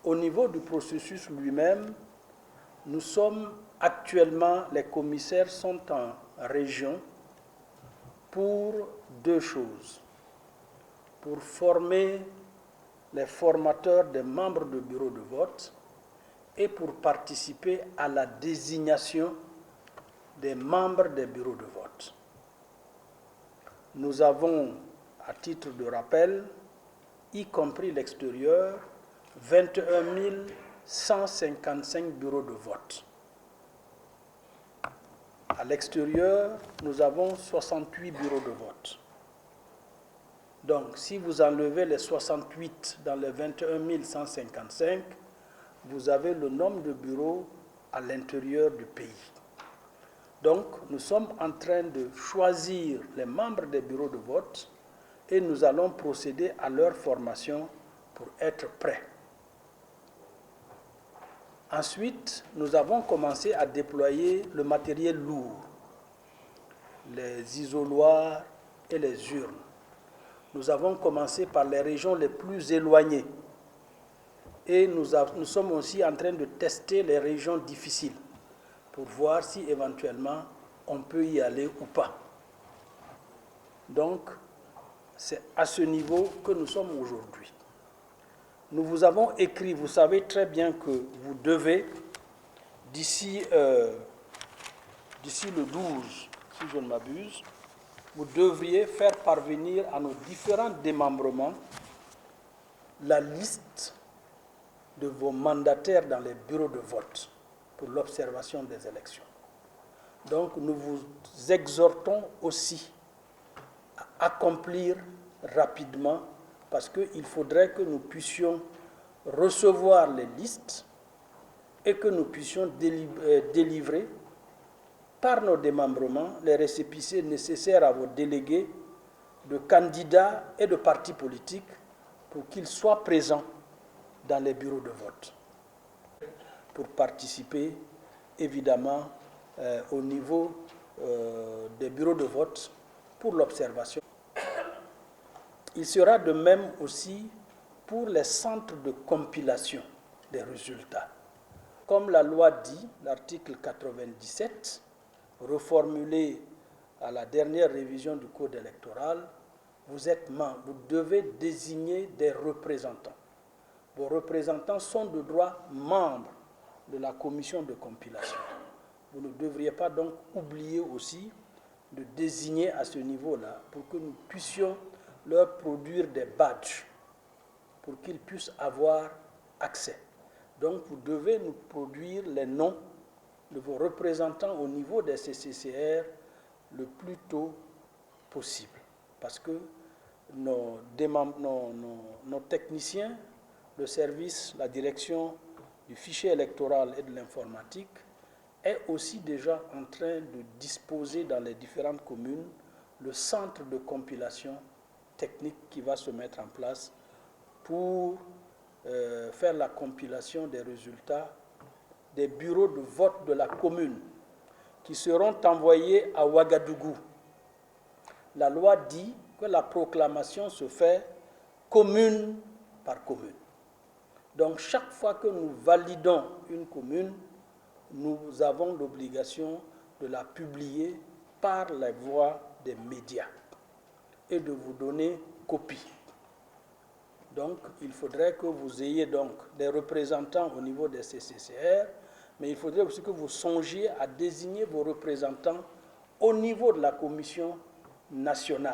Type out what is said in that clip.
Au niveau du processus lui-même, nous sommes actuellement, les commissaires sont en région pour deux choses. Pour former les formateurs des membres de bureau de vote et pour participer à la désignation des membres des bureaux de vote. Nous avons, à titre de rappel, y compris l'extérieur, 21 155 bureaux de vote. À l'extérieur, nous avons 68 bureaux de vote. Donc, si vous enlevez les 68 dans les 21 155, vous avez le nombre de bureaux à l'intérieur du pays. Donc, nous sommes en train de choisir les membres des bureaux de vote et nous allons procéder à leur formation pour être prêts. Ensuite, nous avons commencé à déployer le matériel lourd, les isoloirs et les urnes. Nous avons commencé par les régions les plus éloignées et nous sommes aussi en train de tester les régions difficiles pour voir si éventuellement on peut y aller ou pas. Donc, c'est à ce niveau que nous sommes aujourd'hui. Nous vous avons écrit, vous savez très bien que vous devez, d'ici le 12, si je ne m'abuse, vous devriez faire parvenir à nos différents démembrements la liste de vos mandataires dans les bureaux de vote pour l'observation des élections. Donc, nous vous exhortons aussi à accomplir rapidement parce qu'il faudrait que nous puissions recevoir les listes et que nous puissions délivrer par nos démembrements les récépissés nécessaires à vos délégués de candidats et de partis politiques pour qu'ils soient présents dans les bureaux de vote, pour participer évidemment au niveau des bureaux de vote pour l'observation. Il sera de même aussi pour les centres de compilation des résultats. Comme la loi dit, l'article 97, reformulé à la dernière révision du Code électoral, vous êtes membre, vous devez désigner des représentants. Vos représentants sont de droit membres de la commission de compilation. Vous ne devriez pas donc oublier aussi de désigner à ce niveau-là pour que nous puissions leur produire des badges pour qu'ils puissent avoir accès. Donc, vous devez nous produire les noms de vos représentants au niveau des CCCR le plus tôt possible. Parce que nos techniciens, le service, la direction du fichier électoral et de l'informatique est aussi déjà en train de disposer dans les différentes communes le centre de compilation technique qui va se mettre en place pour faire la compilation des résultats des bureaux de vote de la commune qui seront envoyés à Ouagadougou. La loi dit que la proclamation se fait commune par commune. Donc chaque fois que nous validons une commune, nous avons l'obligation de la publier par la voie des médias et de vous donner copie. Donc, il faudrait que vous ayez donc des représentants au niveau des CCCR, mais il faudrait aussi que vous songiez à désigner vos représentants au niveau de la commission nationale.